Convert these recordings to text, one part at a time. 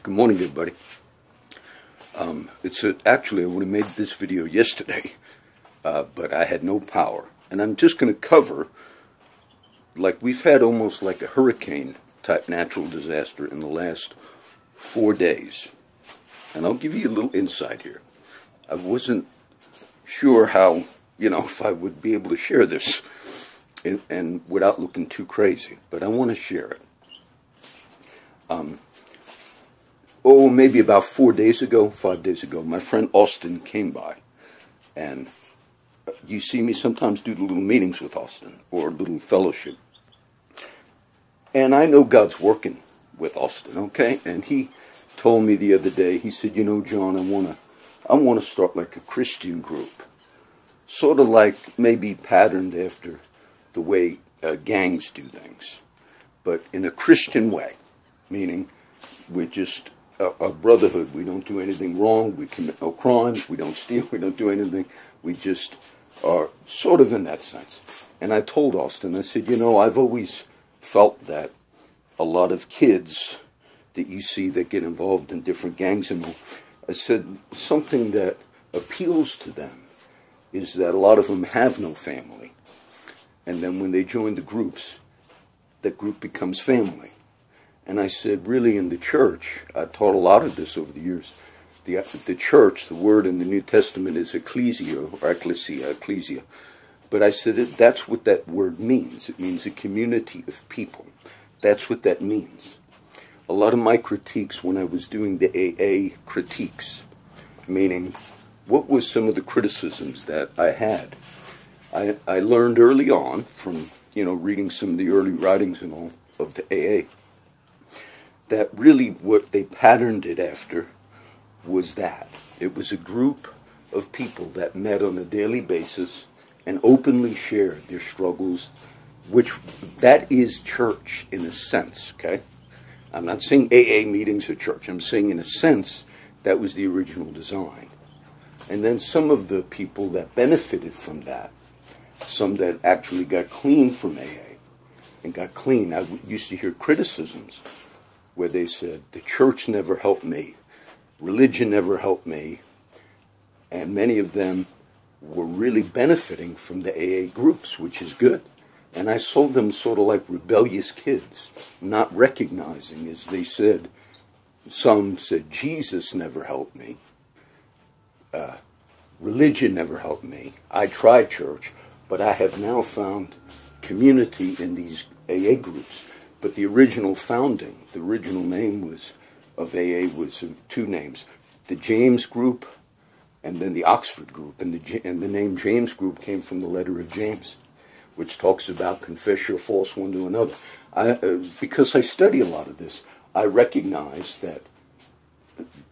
Good morning, everybody. Actually, I would have made this video yesterday, but I had no power. And I'm just going to cover, like we've had almost like a hurricane-type natural disaster in the last 4 days. And I'll give you a little insight here. I wasn't sure how, if I would be able to share this and without looking too crazy, but I want to share it. Maybe about 5 days ago, my friend Austin came by, and you see me sometimes do the little meetings with Austin, or a little fellowship. And I know God's working with Austin, okay? And he told me the other day, he said, John, I want to start like a Christian group, sort of like maybe patterned after the way gangs do things, but in a Christian way, meaning we're just a brotherhood. We don't do anything wrong. We commit no crimes. We don't steal. We don't do anything. We just are sort of in that sense. And I told Austin, I said, I've always felt that a lot of kids that you see that get involved in different gangs and all, I said, something that appeals to them is that a lot of them have no family. And then when they join the groups, that group becomes family. And I said, really, in the church, I taught a lot of this over the years. The church, the word in the New Testament is ecclesia, or ecclesia. But I said, that's what that word means. It means a community of people. That's what that means. A lot of my critiques when I was doing the AA critiques, meaning what was some of the criticisms that I had. I learned early on from, reading some of the early writings and all of the AA, that really what they patterned it after was that. It was a group of people that met on a daily basis and openly shared their struggles, which that is church in a sense, okay? I'm not saying AA meetings are church. I'm saying in a sense that was the original design. And then some of the people that benefited from that, some that actually got clean from AA and got clean. I used to hear criticisms where they said, the church never helped me, religion never helped me, and many of them were really benefiting from the AA groups, which is good. And I saw them sort of like rebellious kids, not recognizing, as they said, some said, Jesus never helped me, religion never helped me, I tried church, but I have now found community in these AA groups. But the original founding, the original name of AA was two names, the James Group and then the Oxford Group. And the name James Group came from the letter of James, which talks about confess your faults one to another. Because I study a lot of this, I recognize that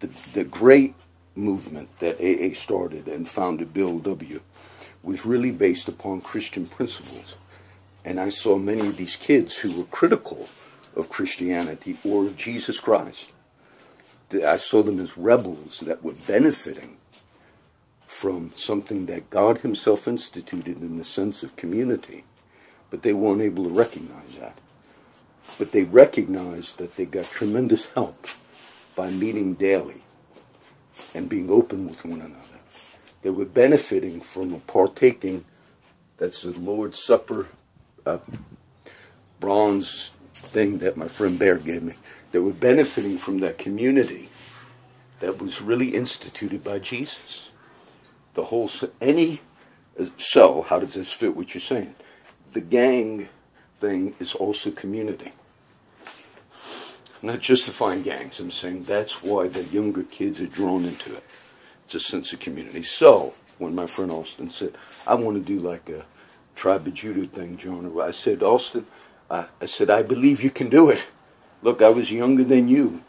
the great movement that AA started and founded Bill W. was really based upon Christian principles. And I saw many of these kids who were critical of Christianity or of Jesus Christ. I saw them as rebels that were benefiting from something that God himself instituted in the sense of community. But they weren't able to recognize that. But they recognized that they got tremendous help by meeting daily and being open with one another. They were benefiting from a partaking, that's the Lord's Supper, bronze thing that my friend Bear gave me. They were benefiting from that community that was really instituted by Jesus. The whole, so how does this fit what you're saying? The gang thing is also community. I'm not justifying gangs. I'm saying that's why the younger kids are drawn into it. It's a sense of community. So, when my friend Austin said, I want to do like a Tribe of Judah thing, John, I said, Austin, I said, I believe you can do it. Look, I was younger than you,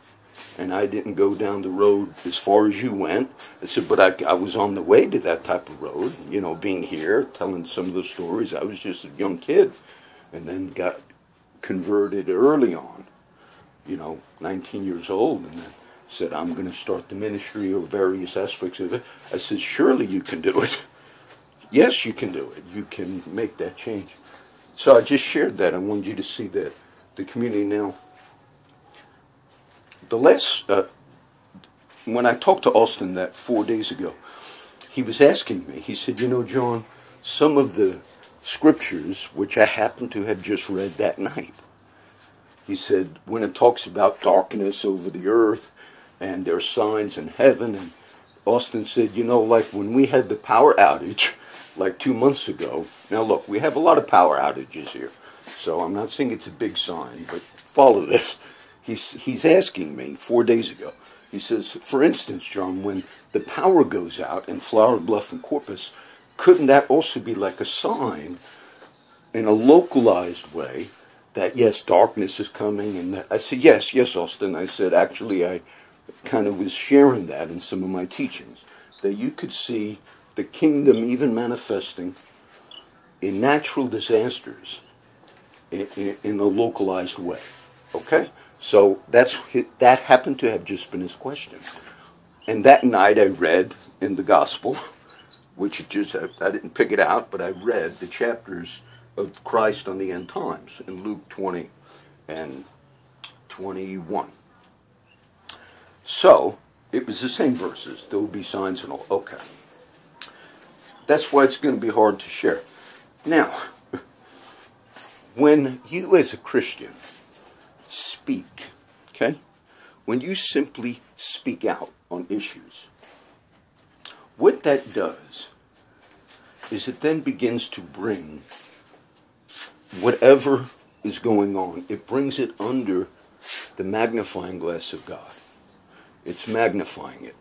and I didn't go down the road as far as you went. I said, but I was on the way to that type of road, being here, telling some of the stories. I was just a young kid, and then got converted early on, 19 years old, and then said, I'm going to start the ministry or various aspects of it. I said, surely you can do it. Yes, you can do it. You can make that change. So I just shared that. I wanted you to see that the community now. The last when I talked to Austin that 4 days ago, he was asking me, he said, John, some of the scriptures, which I happened to have just read that night, he said, when it talks about darkness over the earth and there are signs in heaven, and Austin said, like when we had the power outage like 2 months ago. Now look, we have a lot of power outages here, so I'm not saying it's a big sign, but follow this. He's asking me 4 days ago, he says, for instance, John, when the power goes out in Flower Bluff and Corpus, couldn't that also be like a sign in a localized way that, yes, darkness is coming? And that, I said, yes, Austin. I said, actually, I kind of was sharing that in some of my teachings, that you could see the kingdom even manifesting in natural disasters in a localized way. Okay? So that happened to have just been his question. And that night I read in the gospel, which I didn't pick it out, but I read the chapters of Christ on the end times in Luke 20 and 21. So it was the same verses. There will be signs and all. Okay. That's why it's going to be hard to share. Now, when you as a Christian speak, okay, when you simply speak out on issues, what that does is it then begins to bring whatever is going on, it brings it under the magnifying glass of God. It's magnifying it.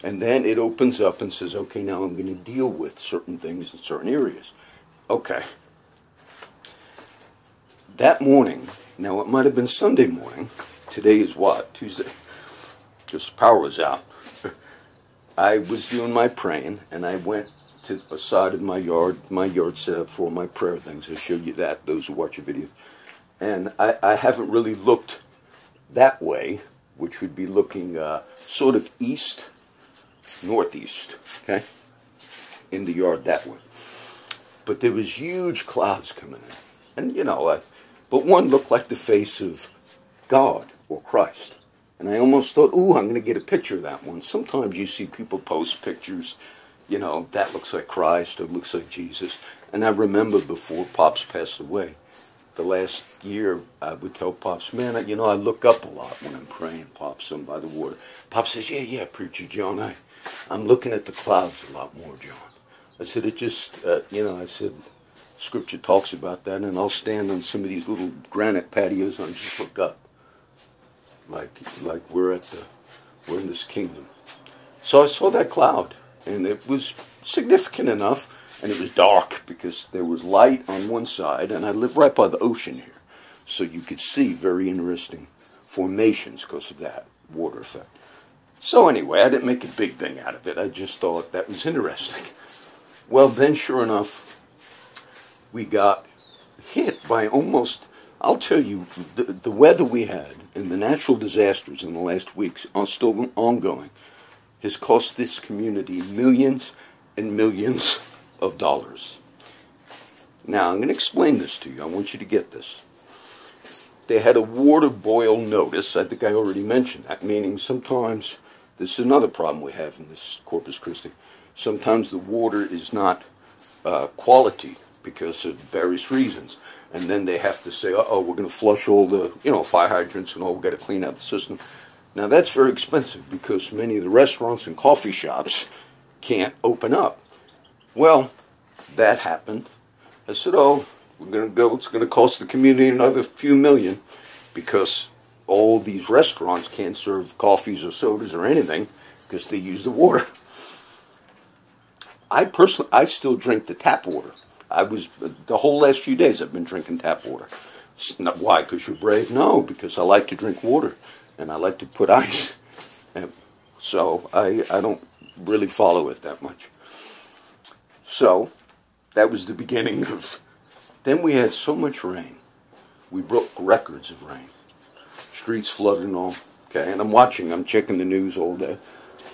And then it opens up and says, okay, now I'm going to deal with certain things in certain areas. Okay. That morning, now it might have been Sunday morning. Today is what? Tuesday. Because the power was out. I was doing my praying, and I went to a side of my yard set up for my prayer things. I showed you that, those who watch the video. And I haven't really looked that way, which would be looking sort of east, northeast, okay, in the yard that way. But there was huge clouds coming in. And, but one looked like the face of God or Christ. And I almost thought, ooh, I'm going to get a picture of that one. Sometimes you see people post pictures, that looks like Christ or looks like Jesus. And I remember before Pops passed away, the last year, I would tell Pops, man, I look up a lot when I'm praying, Pops, I'm by the water. Pops says, yeah, Preacher John, I'm looking at the clouds a lot more, John. I said, it just, I said, Scripture talks about that, and I'll stand on some of these little granite patios and just look up, like we're in this kingdom. So I saw that cloud, and it was significant enough, and it was dark because there was light on one side, and I live right by the ocean here, so you could see very interesting formations because of that water effect. So anyway, I didn't make a big thing out of it. I just thought that was interesting. Well, then, sure enough, we got hit by almost, I'll tell you, the weather we had and the natural disasters in the last weeks are still ongoing, has cost this community millions and millions of dollars. Now, I'm going to explain this to you. I want you to get this. They had a water boil notice. I think I already mentioned that, meaning sometimes, this is another problem we have in this Corpus Christi, sometimes the water is not quality because of various reasons. And then they have to say, we're going to flush all the, fire hydrants and all, we've got to clean out the system. Now, that's very expensive because many of the restaurants and coffee shops can't open up. Well, that happened. I said, we're going to go, it's going to cost the community another few million because all these restaurants can't serve coffees or sodas or anything because they use the water. I still drink the tap water. The whole last few days I've been drinking tap water. Why? Because you're brave? No, because I like to drink water and I like to put ice. And so I don't really follow it that much. So that was the beginning of, then we had so much rain. We broke records of rain. Streets flooded and all. Okay, and I'm checking the news all day.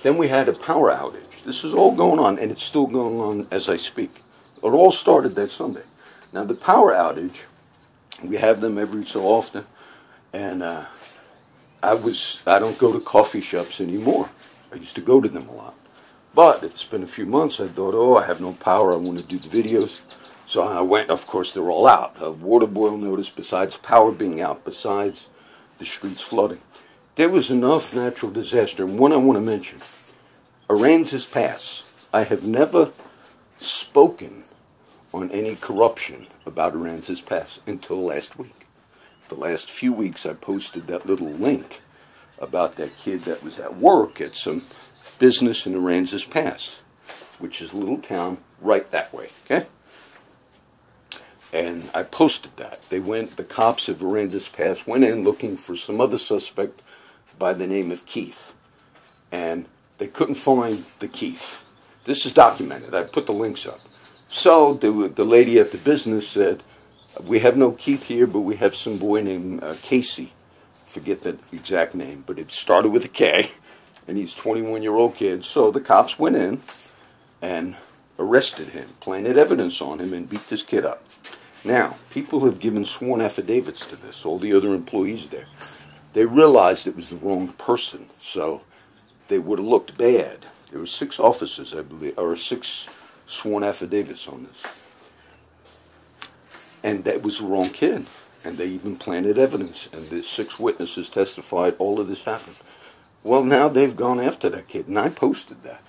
Then we had a power outage. This is all going on, and it's still going on as I speak. It all started that Sunday. Now, the power outage, we have them every so often, and I don't go to coffee shops anymore. I used to go to them a lot. But it's been a few months. I thought, oh, I have no power. I want to do the videos. So I went. Of course, they're all out. A water boil notice, besides power being out, besides the streets flooding. There was enough natural disaster. And one I want to mention, Aransas Pass. I have never spoken on any corruption about Aransas Pass until last week. The last few weeks I posted that little link about that kid that was at work at some business in Aransas Pass, which is a little town right that way, okay? And I posted that. The cops of Aransas Pass went in looking for some other suspect by the name of Keith. And they couldn't find the Keith. This is documented. I put the links up. So the lady at the business said, we have no Keith here, but we have some boy named Casey. Forget the exact name, but it started with a K. And he's a 21-year-old kid. So the cops went in and arrested him, planted evidence on him, and beat this kid up. Now, people have given sworn affidavits to this, all the other employees there. They realized it was the wrong person, so they would have looked bad. There were 6 officers, I believe, or 6 sworn affidavits on this. And that was the wrong kid. And they even planted evidence. And the 6 witnesses testified all of this happened. Well, now they've gone after that kid. And I posted that.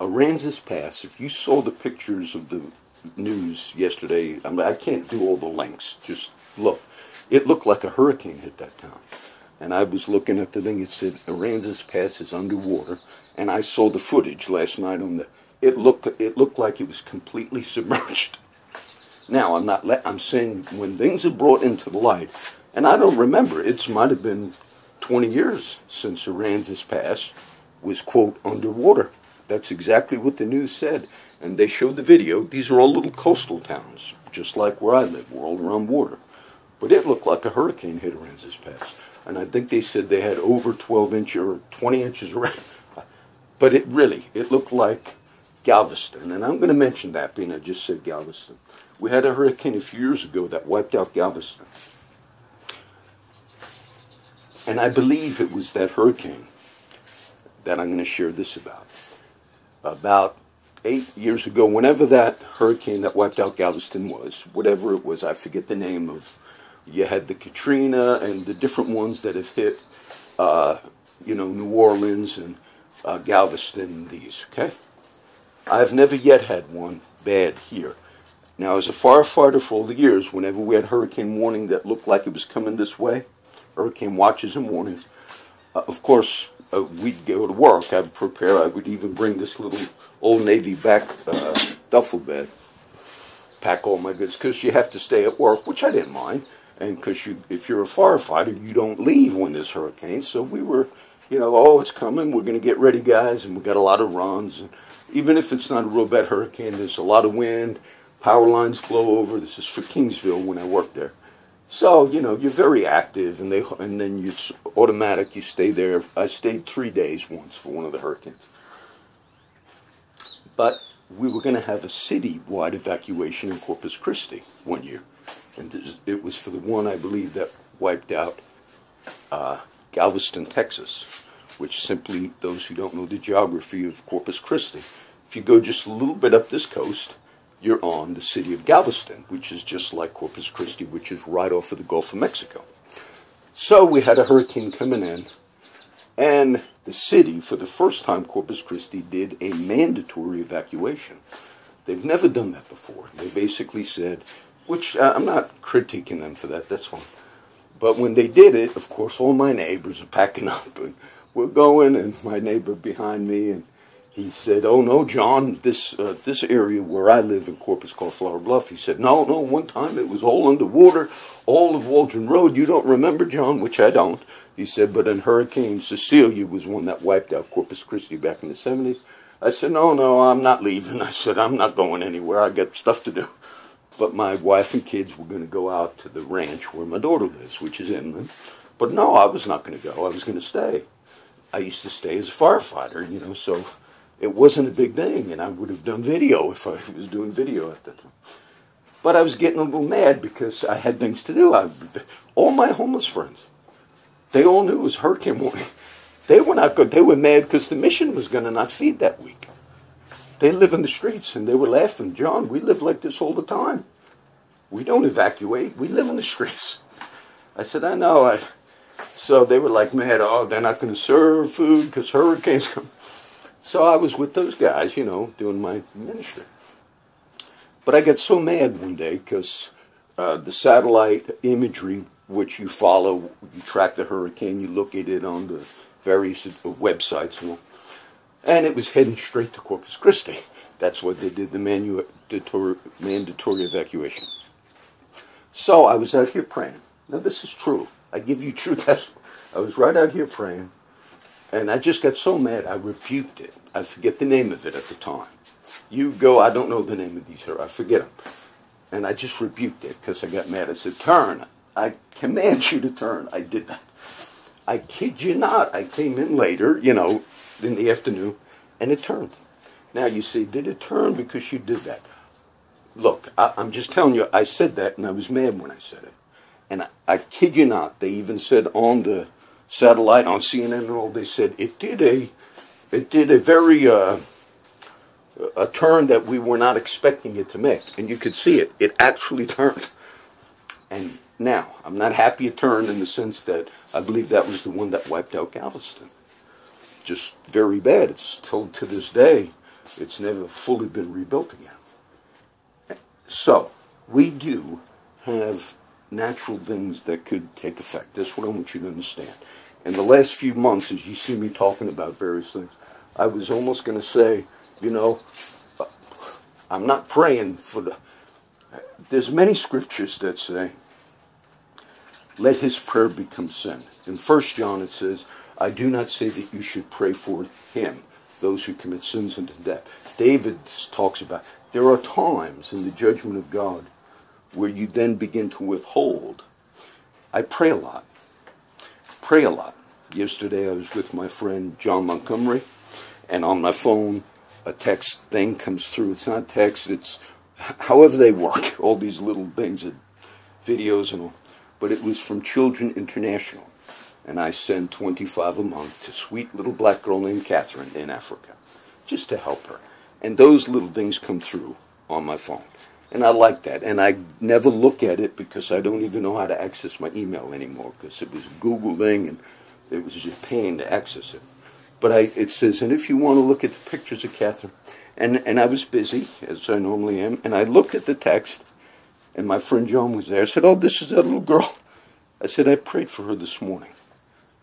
Aransas Pass, if you saw the pictures of the news yesterday, I can't do all the links. Just look. It looked like a hurricane hit that town. And I was looking at the thing. It said Aransas Pass is underwater. And I saw the footage last night on the. It looked like it was completely submerged. Now I'm saying when things are brought into the light, and I don't remember. It might have been 20 years since Aransas Pass was quote underwater. That's exactly what the news said, and they showed the video. These are all little coastal towns, just like where I live. We're all around water, but it looked like a hurricane hit Aransas Pass, and I think they said they had over 12 inches or 20 inches of rain. But it looked like Galveston, and I'm going to mention that being I just said Galveston. We had a hurricane a few years ago that wiped out Galveston. And I believe it was that hurricane that I'm going to share this about. About 8 years ago, whenever that hurricane that wiped out Galveston was, whatever it was, I forget the name of, you had the Katrina and the different ones that have hit, New Orleans and Galveston, these, okay? I've never yet had one bad here. Now, as a firefighter for all the years, whenever we had hurricane warning that looked like it was coming this way, hurricane watches and warnings, of course, we'd go to work. I'd prepare. I would even bring this little Old Navy back duffel bag, pack all my goods, because you have to stay at work, which I didn't mind. And because if you're a firefighter, you don't leave when there's hurricanes. So we were, oh, it's coming. We're going to get ready, guys. And we got a lot of runs. And even if it's not a real bad hurricane, there's a lot of wind. Power lines blow over. This is for Kingsville when I worked there. So, you're very active, and then it's automatic. You stay there. I stayed 3 days once for one of the hurricanes. But we were going to have a city-wide evacuation in Corpus Christi one year. And it was for the one, I believe, that wiped out Galveston, Texas, which simply, those who don't know the geography of Corpus Christi, if you go just a little bit up this coast, you're on the city of Galveston, which is just like Corpus Christi, which is right off of the Gulf of Mexico. So we had a hurricane coming in, and the city, for the first time, Corpus Christi did a mandatory evacuation. They've never done that before. They basically said, which I'm not critiquing them for that, that's fine. But when they did it, of course, all my neighbors are packing up, and we're going, and my neighbor behind me, and he said, oh, no, John, this area where I live in Corpus called Flower Bluff, he said, no, one time it was all underwater, all of Waldron Road. You don't remember, John, which I don't. He said, but in Hurricane Cecilia was one that wiped out Corpus Christi back in the 70s. I said, no, I'm not leaving. I said, I'm not going anywhere. I got stuff to do. But my wife and kids were going to go out to the ranch where my daughter lives, which is inland. But no, I was not going to go. I was going to stay. I used to stay as a firefighter, so it wasn't a big thing, and I would have done video if I was doing video at that time. But I was getting a little mad because I had things to do. All my homeless friends, they all knew it was hurricane warning. They were not good. They were mad because the mission was going to not feed that week. They live in the streets, and they were laughing. John, we live like this all the time. We don't evacuate. We live in the streets. I said, I know. So they were like mad. Oh, they're not going to serve food because hurricanes come. So I was with those guys, doing my ministry. But I got so mad one day because the satellite imagery, which you follow, you track the hurricane, you look at it on the various websites, and it was heading straight to Corpus Christi. That's what they did, the mandatory evacuation. So I was out here praying. Now this is true. I give you true testimony. I was right out here praying, and I just got so mad I rebuked it. I forget the name of it at the time. You go, I don't know the name of these here, I forget them. And I just rebuked it because I got mad. I said, turn. I command you to turn. I did that. I kid you not. I came in later, in the afternoon, and it turned. Now you say, did it turn because you did that? Look, I'm just telling you, I said that, and I was mad when I said it. And I kid you not, they even said on the satellite, on CNN and all, they said it did a very, a turn that we were not expecting it to make. And you could see it. It actually turned. And now, I'm not happy it turned in the sense that I believe that was the one that wiped out Galveston. Just very bad. It's still to this day, it's never fully been rebuilt again. So, we do have natural things that could take effect. That's what I want you to understand. In the last few months, as you see me talking about various things, I was almost going to say, I'm not praying for the... There's many scriptures that say, let his prayer become sin. In 1 John it says, I do not say that you should pray for him, those who commit sins unto death. David talks about, there are times in the judgment of God where you then begin to withhold. I pray a lot. Pray a lot. Yesterday I was with my friend John Montgomery, and on my phone a text thing comes through. It's not text, it's however they work, all these little things, videos and all. But it was from Children International. And I send $25 a month to a sweet little black girl named Catherine in Africa, just to help her. And those little things come through on my phone. And I like that. And I never look at it because I don't even know how to access my email anymore, because it was a Google thing and it was just a pain to access it. But it says, and if you want to look at the pictures of Catherine, and I was busy, as I normally am, and I looked at the text, and my friend John was there. I said, oh, this is that little girl. I said, I prayed for her this morning,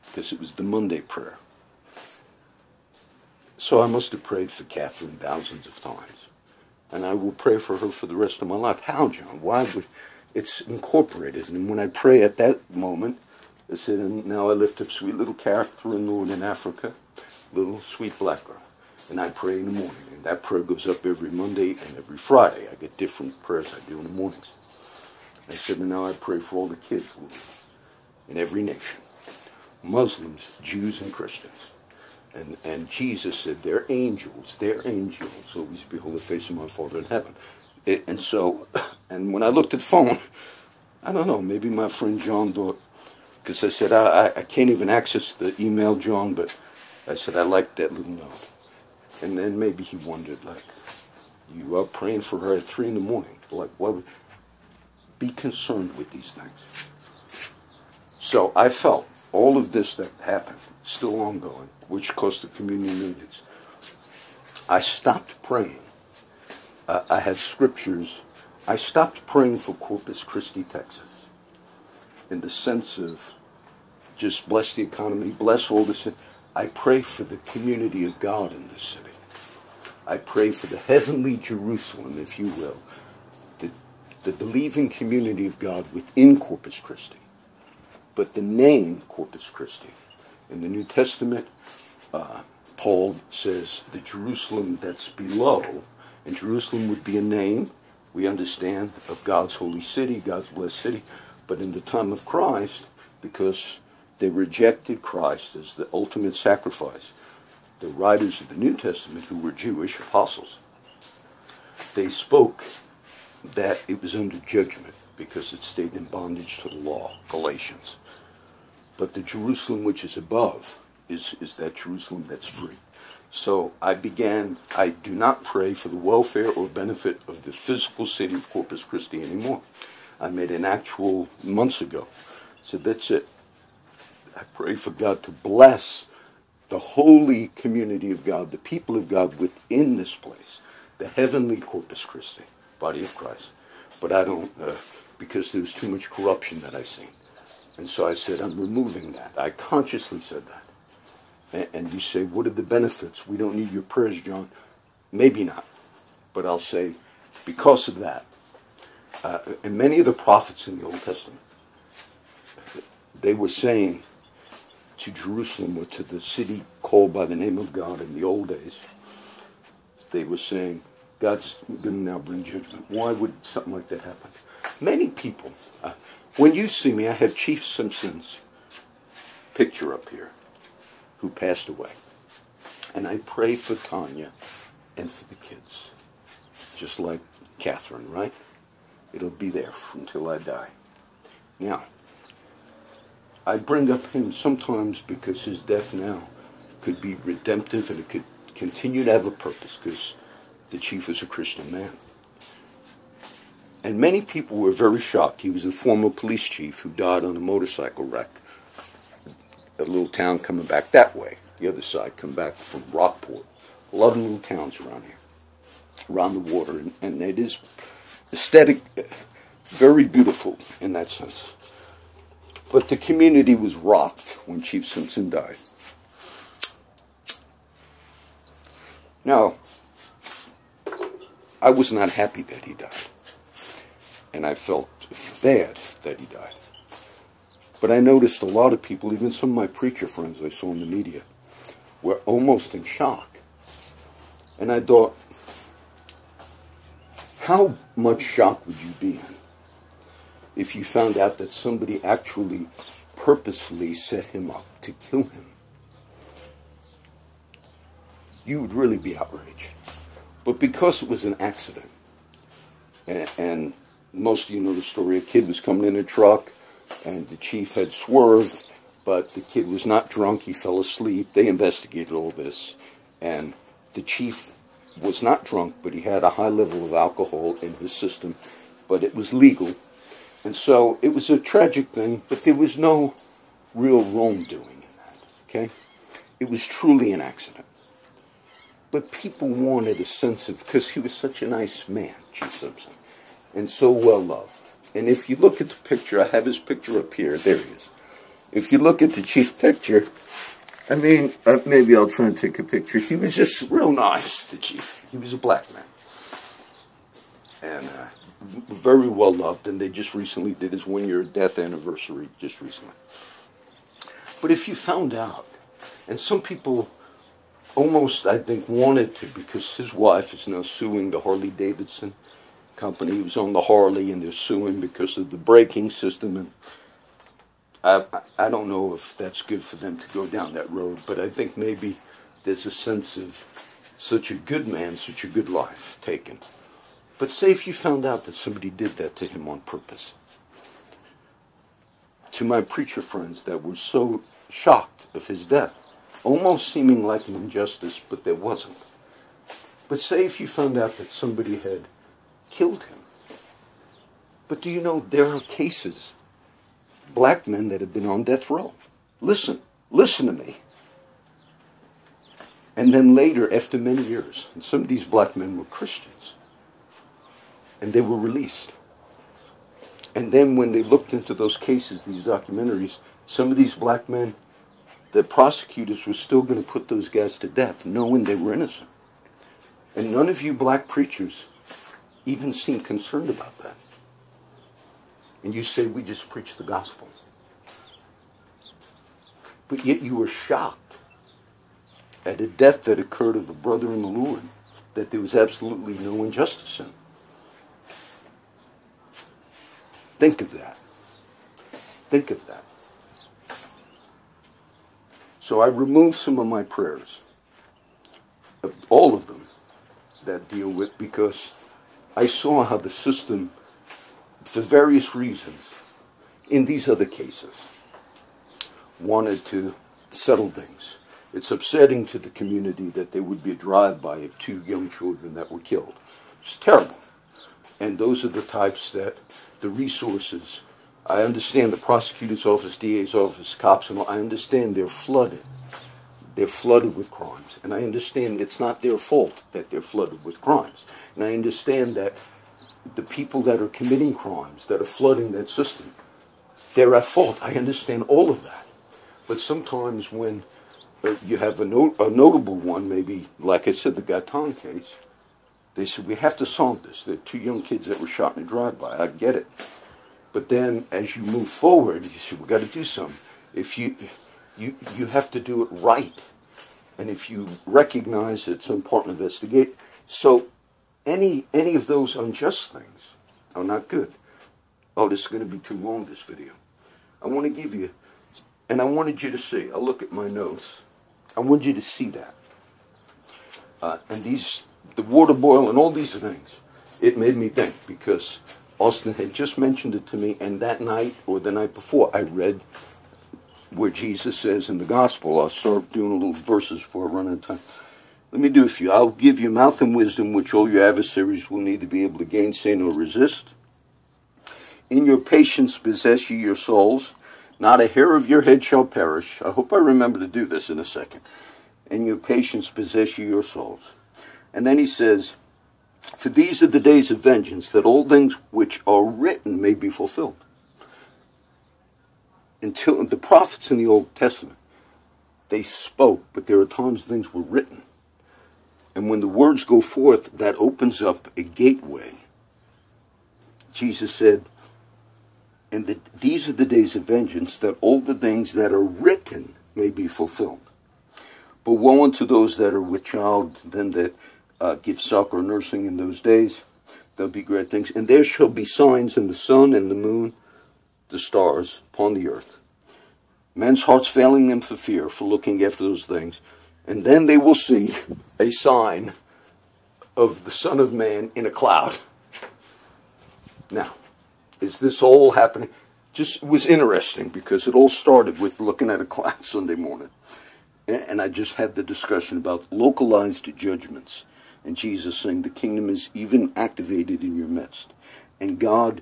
because it was the Monday prayer. So I must have prayed for Catherine thousands of times. And I will pray for her for the rest of my life. How, John? Why would... It's incorporated. And when I pray at that moment, I said, and now I lift up sweet little Catherine, Lord, in Africa, little sweet black girl. And I pray in the morning. And that prayer goes up every Monday and every Friday. I get different prayers I do in the mornings. I said, and now I pray for all the kids, Lord, in every nation. Muslims, Jews, and Christians. And Jesus said, they're angels, always behold the face of my Father in heaven. And when I looked at the phone, I don't know, maybe my friend John thought, because I said, I can't even access the email, John, but I said, I like that little note. And then maybe he wondered, like, you are praying for her at 3 in the morning. Like, why would... Be concerned with these things. So I felt all of this that happened, still ongoing, which cost the community millions. I stopped praying. I had scriptures. I stopped praying for Corpus Christi, Texas, in the sense of just bless the economy, bless all this. I pray for the community of God in this city. I pray for the heavenly Jerusalem, if you will, the believing community of God within Corpus Christi. But the name Corpus Christi, in the New Testament, Paul says the Jerusalem that's below, and Jerusalem would be a name, we understand, of God's holy city, God's blessed city. But in the time of Christ, because they rejected Christ as the ultimate sacrifice, the writers of the New Testament, who were Jewish apostles, they spoke that it was under judgment because it stayed in bondage to the law, Galatians. But the Jerusalem which is above is that Jerusalem that's free. So I do not pray for the welfare or benefit of the physical city of Corpus Christi anymore. I made an actual months ago. So that's it. I pray for God to bless the holy community of God, the people of God within this place, the heavenly Corpus Christi, body of Christ. But I don't, because there was too much corruption that I seen. And so I said, I'm removing that. I consciously said that. And you say, what are the benefits? We don't need your prayers, John. Maybe not. But I'll say, because of that, and many of the prophets in the Old Testament, they were saying to Jerusalem, or to the city called by the name of God in the old days, they were saying, God's going to now bring judgment. Why would something like that happen? Many people, when you see me, I have Chief Simpson's picture up here, who passed away. And I pray for Tanya and for the kids. Just like Catherine, right? It'll be there until I die. Now, I bring up him sometimes because his death now could be redemptive and it could continue to have a purpose because the chief was a Christian man. And many people were very shocked. He was a former police chief who died on a motorcycle wreck. A little town coming back that way. The other side, come back from Rockport. A lot of little towns around here, around the water. And it is aesthetic, very beautiful in that sense. But the community was rocked when Chief Simpson died. Now, I was not happy that he died. And I felt bad that he died. But I noticed a lot of people, even some of my preacher friends I saw in the media, were almost in shock. And I thought, how much shock would you be in if you found out that somebody actually purposefully set him up to kill him? You would really be outraged. But because it was an accident, and most of you know the story, a kid was coming in a truck, and the chief had swerved, but the kid was not drunk, he fell asleep. They investigated all this, and the chief was not drunk, but he had a high level of alcohol in his system, but it was legal. And so it was a tragic thing, but there was no real wrongdoing in that, okay? It was truly an accident. But people wanted a sense of, because he was such a nice man, Chief Simpson, and so well loved. And if you look at the picture, I have his picture up here, there he is. If you look at the chief picture, I mean, maybe I'll try and take a picture. He was just real nice, the chief. He was a black man. And very well loved, and they just recently did his 1-year death anniversary, just recently. But if you found out, and some people almost, I think, wanted to, because his wife is now suing the Harley-Davidson company. He was on the Harley, and they're suing because of the braking system. And I don't know if that's good for them to go down that road, but I think maybe there's a sense of such a good man, such a good life taken. But say if you found out that somebody did that to him on purpose. To my preacher friends that were so shocked of his death, almost seeming like an injustice, but there wasn't. But say if you found out that somebody had killed him. But do you know there are cases, black men that have been on death row. Listen to me. And then later, after many years, and some of these black men were Christians, and they were released. And then when they looked into those cases, these documentaries, some of these black men, the prosecutors were still going to put those guys to death, knowing they were innocent. And none of you black preachers even seem concerned about that. And you say, we just preach the gospel. But yet you were shocked at a death that occurred of a brother in the Lord that there was absolutely no injustice in. Think of that. Think of that. So I removed some of my prayers, all of them, that deal with, because I saw how the system, for various reasons, in these other cases, wanted to settle things. It's upsetting to the community that there would be a drive-by of 2 young children that were killed. It's terrible. And those are the types that the resources, I understand the prosecutor's office, DA's office, cops, and all, I understand they're flooded. They're flooded with crimes. And I understand it's not their fault that they're flooded with crimes. And I understand that the people that are committing crimes, that are flooding that system, they're at fault. I understand all of that. But sometimes when you have a notable one, maybe, like I said, the Gaetan case, they said, we have to solve this. There are 2 young kids that were shot in a drive-by. I get it. But then as you move forward, you say, we've got to do something. If you have to do it right. And if you recognize it's important to investigate. So any of those unjust things are not good. Oh, this is going to be too long, this video. I want to give you, and I wanted you to see, I'll look at my notes. I want you to see that. And the water boil and all these things, it made me think, because Austin had just mentioned it to me, and that night or the night before, I read where Jesus says in the gospel, I'll start doing a little verses before I run out of time. Let me do a few. I'll give you mouth and wisdom, which all your adversaries will neither be able to gainsay nor resist. In your patience possess ye your souls. Not a hair of your head shall perish. I hope I remember to do this in a second. In your patience possess ye your souls. And then he says, for these are the days of vengeance, that all things which are written may be fulfilled. Until the prophets in the Old Testament, they spoke, but there are times things were written. And when the words go forth, that opens up a gateway. Jesus said, and these are the days of vengeance, that all the things that are written may be fulfilled. But woe unto those that are with child, then that give suck or nursing in those days. There'll be great things. And there shall be signs in the sun and the moon, the stars, upon the earth. Men's hearts failing them for fear, for looking after those things. And then they will see a sign of the Son of Man in a cloud. Now, is this all happening? Just was interesting because it all started with looking at a cloud Sunday morning. And I just had the discussion about localized judgments. And Jesus saying the kingdom is even activated in your midst. And God,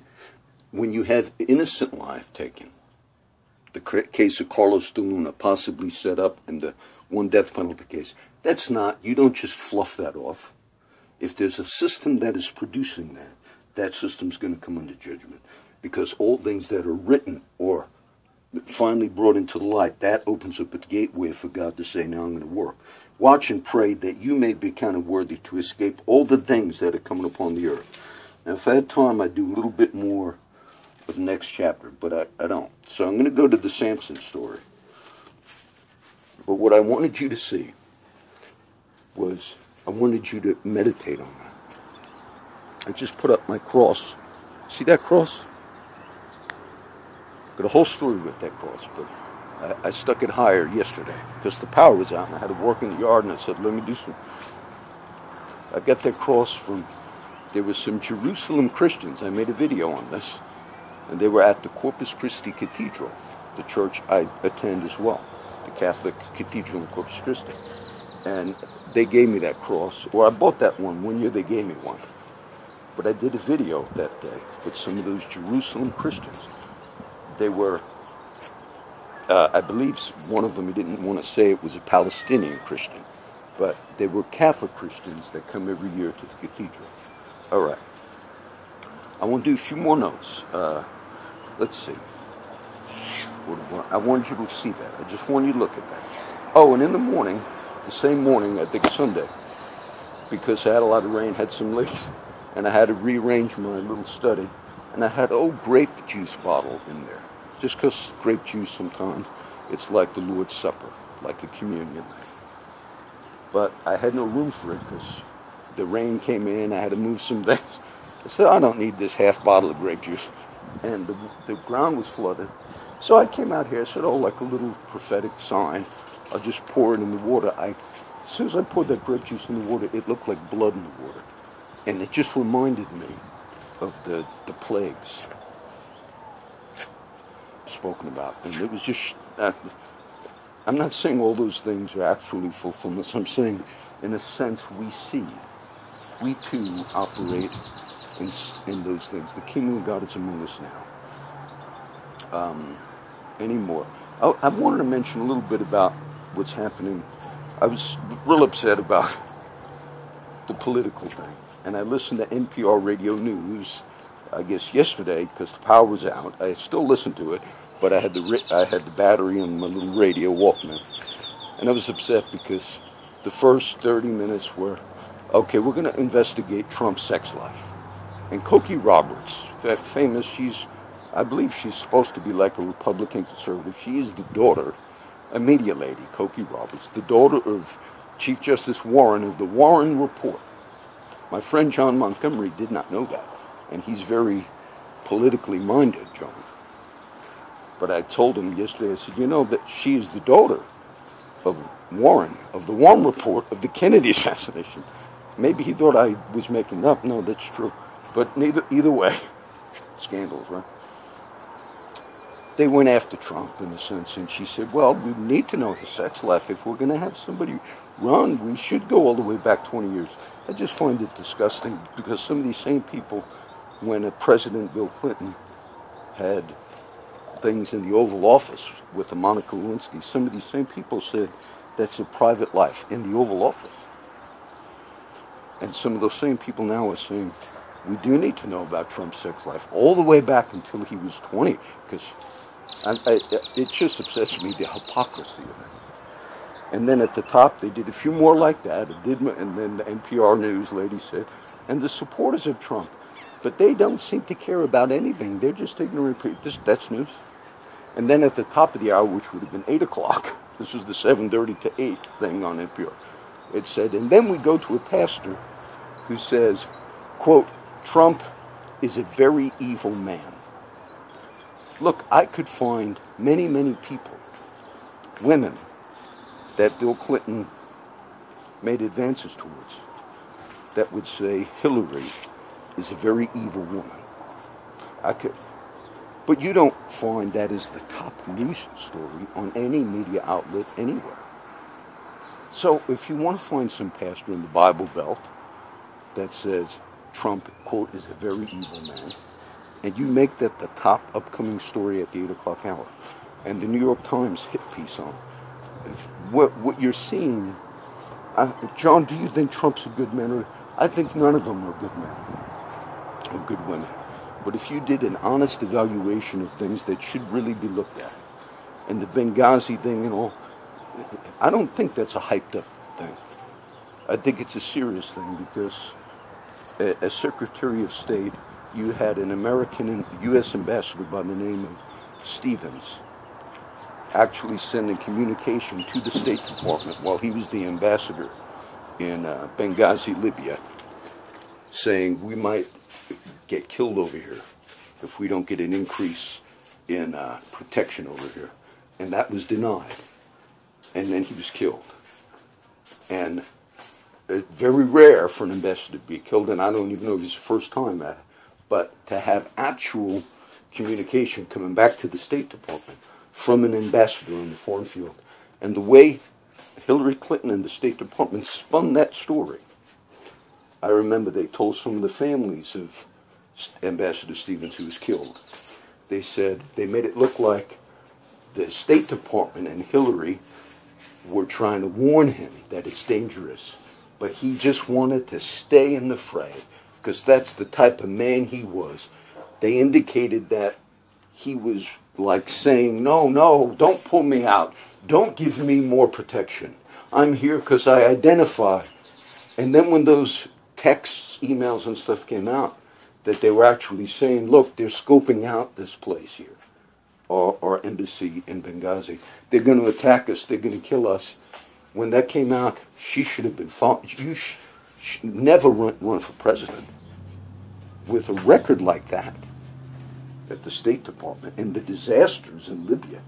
when you have innocent life taken, the case of Carlos de Luna possibly set up in the 1 death penalty case, that's not, you don't just fluff that off. If there's a system that is producing that, that system's going to come under judgment. Because all things that are written or finally brought into the light, that opens up a gateway for God to say, now I'm going to work. Watch and pray that you may be kind of worthy to escape all the things that are coming upon the earth. Now, if I had time, I'd do a little bit more of the next chapter, but I don't. So I'm going to go to the Samson story. But what I wanted you to see was, I wanted you to meditate on that. I just put up my cross. See that cross? Got a whole story with that cross, but I stuck it higher yesterday because the power was out and I had to work in the yard, and I said, let me do some. I got that cross from, there were some Jerusalem Christians. I made a video on this, and they were at the Corpus Christi Cathedral, the church I attend as well, the Catholic Cathedral in Corpus Christi. And they gave me that cross, or I bought that one year they gave me one. But I did a video that day with some of those Jerusalem Christians. They were, I believe one of them, he didn't want to say it was a Palestinian Christian, but they were Catholic Christians that come every year to the cathedral. All right. I want to do a few more notes. Let's see. I wanted you to see that. I just want you to look at that. Oh, and in the morning, the same morning, I think Sunday, because I had a lot of rain, had some leaks, and I had to rearrange my little study, and I had an old grape juice bottle in there. Just because grape juice sometimes, it's like the Lord's Supper, like a communion. But I had no room for it because the rain came in, I had to move some things. I said, I don't need this half bottle of grape juice. And the ground was flooded. So I came out here, I said, oh, like a little prophetic sign, I'll just pour it in the water. As soon as I poured that grape juice in the water, it looked like blood in the water. And it just reminded me of the plagues spoken about. And it was just, I'm not saying all those things are actually fulfillments. I'm saying, in a sense, we too operate in those things. The kingdom of God is among us now. Anymore. I wanted to mention a little bit about what's happening. I was real upset about the political thing. And I listened to NPR radio news, I guess yesterday, because the power was out. I still listened to it, but I had the battery on my little radio Walkman. And I was upset because the first 30 minutes were, okay, we're going to investigate Trump's sex life. And Cokie Roberts, that famous, I believe she's supposed to be like a Republican conservative. She is the daughter, a media lady, Cokie Roberts, the daughter of Chief Justice Warren of the Warren Report. My friend John Montgomery did not know that, and he's very politically minded, John. But I told him yesterday, I said, you know, that she is the daughter of Warren, of the Warren Report of the Kennedy assassination. Maybe he thought I was making it up. No, that's true. But either way, scandals, right? They went after Trump, in a sense, and she said, well, we need to know his sex life. If we're going to have somebody run, we should go all the way back 20 years. I just find it disgusting, because some of these same people, when President Bill Clinton had things in the Oval Office with the Monica Lewinsky, some of these same people said that's a private life in the Oval Office. And some of those same people now are saying, we do need to know about Trump's sex life all the way back until he was 20, because it just upsets me, the hypocrisy of it. And then at the top, they did a few more like that, and then the NPR News lady said, and the supporters of Trump, but they don't seem to care about anything. They're just ignorant people. That's news. And then at the top of the hour, which would have been 8 o'clock, this was the 7:30 to 8 thing on NPR, it said, and then we go to a pastor who says, quote, Trump is a very evil man. Look, I could find many, many people, women, that Bill Clinton made advances towards, that would say Hillary is a very evil woman. But you don't find that as the top news story on any media outlet anywhere. So if you want to find some pastor in the Bible Belt that says Trump, quote, is a very evil man, and you make that the top upcoming story at the 8 o'clock hour, and the New York Times hit piece on what you're seeing, John, do you think Trump's a good man? Or I think none of them are good men or good women. But if you did an honest evaluation of things that should really be looked at, and the Benghazi thing and all, I don't think that's a hyped up thing. I think it's a serious thing, because as Secretary of State, you had an American U.S. ambassador by the name of Stevens actually sending communication to the State Department while he was the ambassador in Benghazi, Libya, saying we might get killed over here if we don't get an increase in protection over here. And that was denied. And then he was killed. And very rare for an ambassador to be killed, and I don't even know if it's the first time at it, but to have actual communication coming back to the State Department from an ambassador on the foreign field. And the way Hillary Clinton and the State Department spun that story, I remember they told some of the families of Ambassador Stevens who was killed, they said they made it look like the State Department and Hillary were trying to warn him that it's dangerous, but he just wanted to stay in the fray, because that's the type of man he was. They indicated that he was like saying, no, don't pull me out. Don't give me more protection. I'm here because I identify. And then when those texts, emails, and stuff came out, that they were actually saying, look, they're scoping out this place here, our embassy in Benghazi. They're going to attack us. They're going to kill us. When that came out, she should have been fought. You should never run for president with a record like that at the State Department and the disasters in Libya.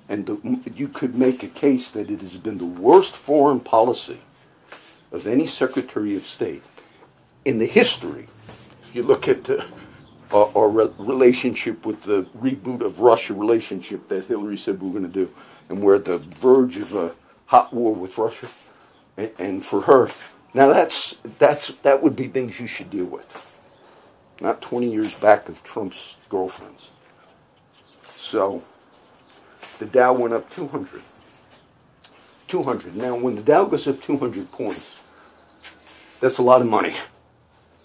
And you could make a case that it has been the worst foreign policy of any Secretary of State in the history, if you look at our relationship with the reboot of Russia relationship that Hillary said we were going to do, and we're at the verge of a hot war with Russia, and for her, now that would be things you should deal with, not 20 years back of Trump's girlfriends. So the Dow went up 200. 200. Now, when the Dow goes up 200 points, that's a lot of money.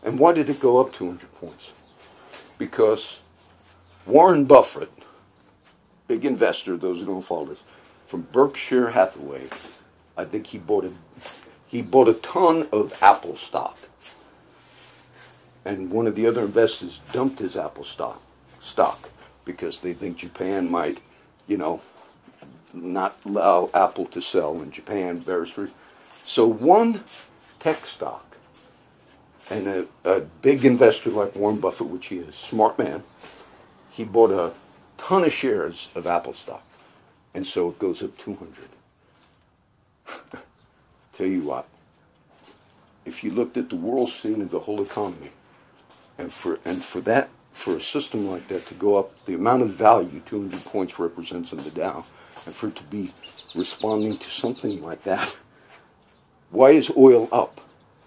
And why did it go up 200 points? Because Warren Buffett, big investor, those who don't follow this, from Berkshire Hathaway, I think he bought a ton of Apple stock. And one of the other investors dumped his Apple stock because they think Japan might, not allow Apple to sell in Japan. So one tech stock, and a big investor like Warren Buffett, which he is, smart man, he bought a ton of shares of Apple stock. And so it goes up 200. Tell you what, if you looked at the world scene of the whole economy, and for a system like that to go up, the amount of value 200 points represents in the Dow, and for it to be responding to something like that, why is oil up?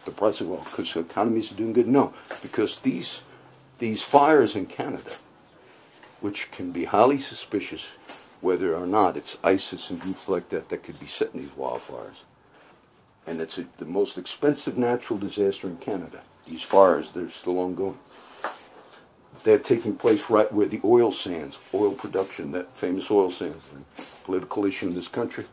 The price of oil, because the economies are doing good? No, because these fires in Canada, which can be highly suspicious whether or not it's ISIS and groups like that could be setting these wildfires. And it's the most expensive natural disaster in Canada. These fires, they're still ongoing. They're taking place right where the oil sands, oil production, that famous oil sands, the political issue in this country.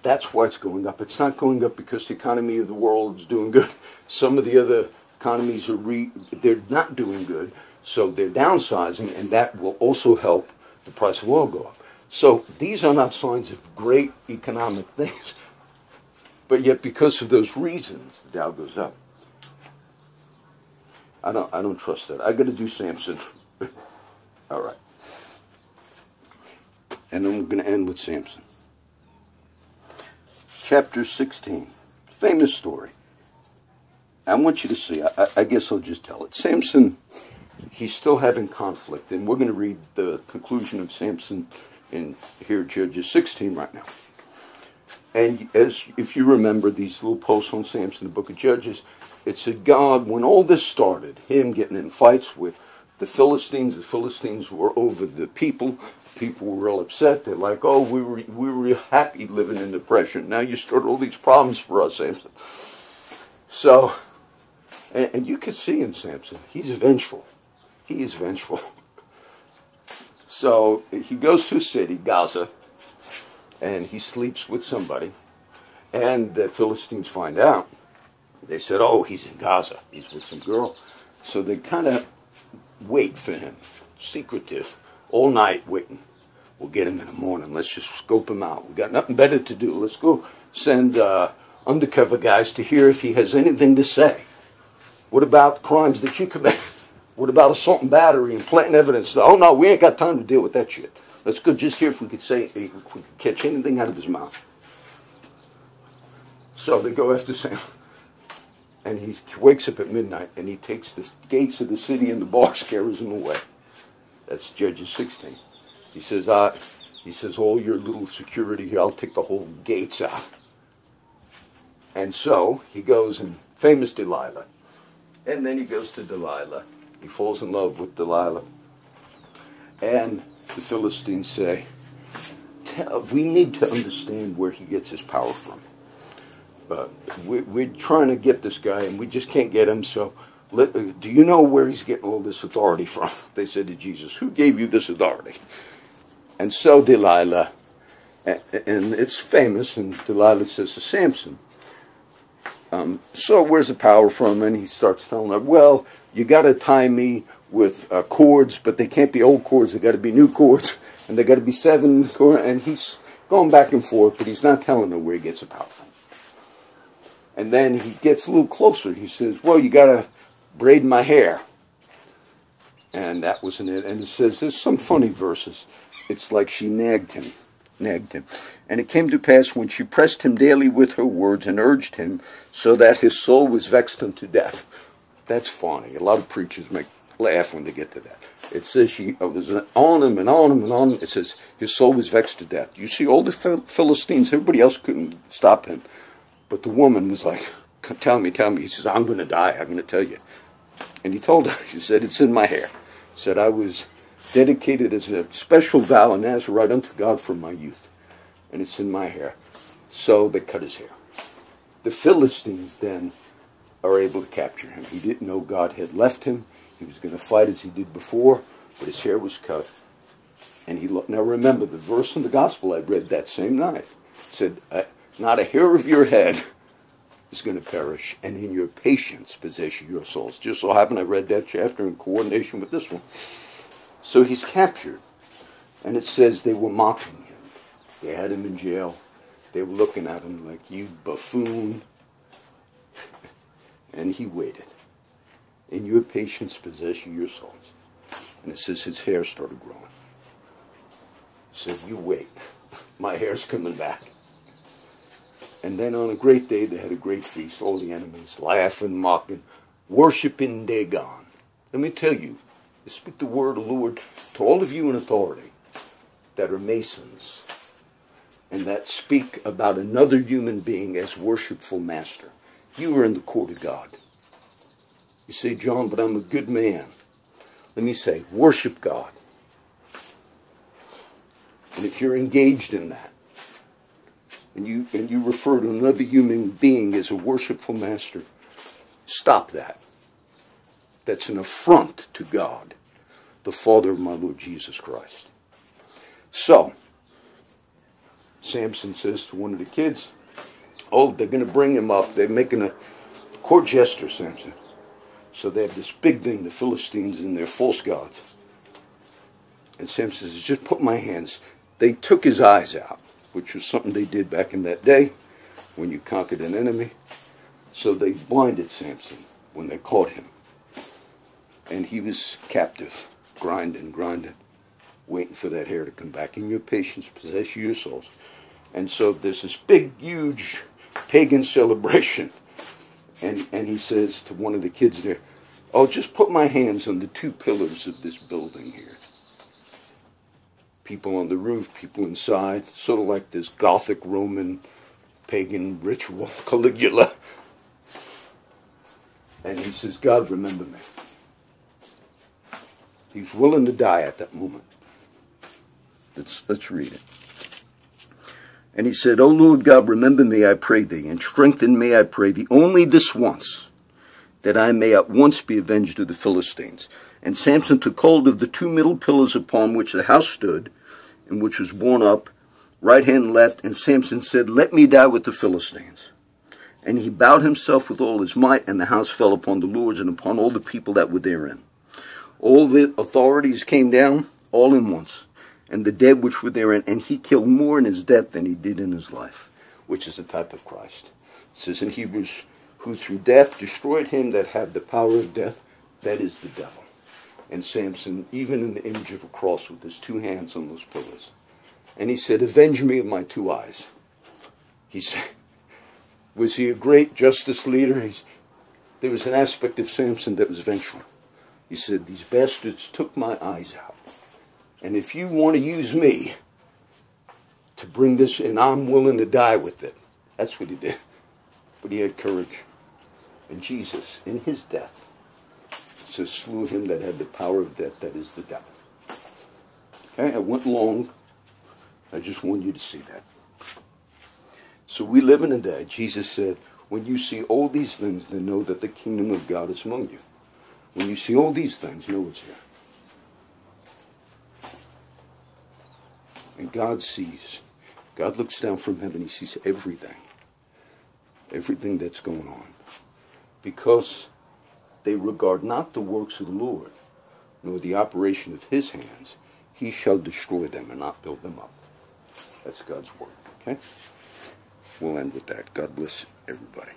That's why it's going up. It's not going up because the economy of the world is doing good. Some of the other economies they're not doing good, so they're downsizing, and that will also help the price of oil go up. So these are not signs of great economic things, but yet because of those reasons, the Dow goes up. I don't trust that. I got to do Samson. All right, and I'm going to end with Samson. Chapter 16, famous story. I want you to see, I guess I'll just tell it. Samson, he's still having conflict, and we're going to read the conclusion of Samson in here, Judges 16 right now. And if you remember these little posts on Samson, the book of Judges, it said God, when all this started, him getting in fights with the Philistines were over the people. People were real upset. They're like, oh, we were happy living in depression. Now you started all these problems for us, Samson. So, and you can see in Samson, he's vengeful. He is vengeful. So he goes to a city, Gaza, and he sleeps with somebody. And the Philistines find out. They said, oh, he's in Gaza. He's with some girl. So they kind of wait for him, secretive, all night waiting. We'll get him in the morning. Let's just scope him out. We've got nothing better to do. Let's go send undercover guys to hear if he has anything to say. What about crimes that you commit? What about assault and battery and planting evidence? Oh, no, we ain't got time to deal with that shit. Let's go just hear if we could catch anything out of his mouth. So they go after Sam. And he wakes up at midnight, and he takes the gates of the city, and the bar scares him away. That's Judges 16. He says, all your little security here, I'll take the whole gates out. And so he goes and famous Delilah. And then he goes to Delilah. He falls in love with Delilah. And the Philistines say, we need to understand where he gets his power from. We're trying to get this guy, and we just can't get him, so do you know where he's getting all this authority from? They said to Jesus, who gave you this authority? And so Delilah, and it's famous, and Delilah says to Samson, so where's the power from? And he starts telling her, well, you got to tie me with cords, but they can't be old cords, they got to be new cords, and they got to be 7 cords, and he's going back and forth, but he's not telling her where he gets the power from. And then he gets a little closer. He says, well, you got to braid my hair. And that wasn't it. And it says, there's some funny verses. It's like she nagged him. nagged him. And it came to pass, when she pressed him daily with her words and urged him, so that his soul was vexed unto death. That's funny. A lot of preachers laugh when they get to that. It says she was on him and on him and on him. It says his soul was vexed to death. You see, all the Philistines, everybody else couldn't stop him. But the woman was like, tell me. He says, I'm going to die. I'm going to tell you. And he told her, he said, it's in my hair. He said, I was dedicated as a special vow, a Nazarite unto God from my youth. And it's in my hair. So they cut his hair. The Philistines then are able to capture him. He didn't know God had left him. He was going to fight as he did before, but his hair was cut. And now remember, the verse in the gospel I read that same night said, not a hair of your head is going to perish, and in your patience possess your souls. Just so happened I read that chapter in coordination with this one. So he's captured, and it says they were mocking him. They had him in jail. They were looking at him like, you buffoon. And he waited. In your patience possess your souls. And it says his hair started growing. He said, you wait. My hair's coming back. And then on a great day, they had a great feast. All the enemies laughing, mocking, worshiping Dagon. Let me tell you, I speak the word of the Lord to all of you in authority that are Masons and that speak about another human being as worshipful master. You are in the court of God. You say, John, but I'm a good man. Let me say, worship God. And if you're engaged in that, and you refer to another human being as a worshipful master, stop that. That's an affront to God, the Father of my Lord Jesus Christ. So, Samson says to one of the kids, oh, they're going to bring him up. They're making a court jester, Samson. So they have this big thing, the Philistines and their false gods. And Samson says, just put my hands. They took his eyes out, which was something they did back in that day when you conquered an enemy. So they blinded Samson when they caught him. And he was captive, grinding, waiting for that hair to come back. In your patience possess your souls. And so there's this big, huge pagan celebration. And he says to one of the kids there, oh, just put my hands on the two pillars of this building here. People on the roof, people inside, sort of like this Gothic Roman pagan ritual, Caligula. And he says, God, remember me. He's willing to die at that moment. Let's read it. And he said, O Lord God, remember me, I pray thee, and strengthen me, I pray thee, only this once, that I may at once be avenged of the Philistines. And Samson took hold of the two middle pillars upon which the house stood, and which was borne up, right hand and left, and Samson said, let me die with the Philistines. And he bowed himself with all his might, and the house fell upon the lords and upon all the people that were therein. All the authorities came down, all in once, and the dead which were therein, and he killed more in his death than he did in his life, which is a type of Christ. It says in Hebrews, who through death destroyed him that had the power of death, that is the devil. And Samson, even in the image of a cross with his two hands on those pillars. And he said, avenge me of my two eyes. He said, was he a great justice leader? There was an aspect of Samson that was vengeful. He said, these bastards took my eyes out. And if you want to use me to bring this, and I'm willing to die with it. That's what he did. But he had courage. And Jesus, in his death, says, slew him that had the power of death, that is the devil. Okay, I went long. I just want you to see that. So we live in a day, Jesus said, when you see all these things, then know that the kingdom of God is among you. When you see all these things, know it's here. And God sees. God looks down from heaven. He sees everything. Everything that's going on. Because they regard not the works of the Lord, nor the operation of his hands. He shall destroy them and not build them up. That's God's word. Okay? We'll end with that. God bless everybody.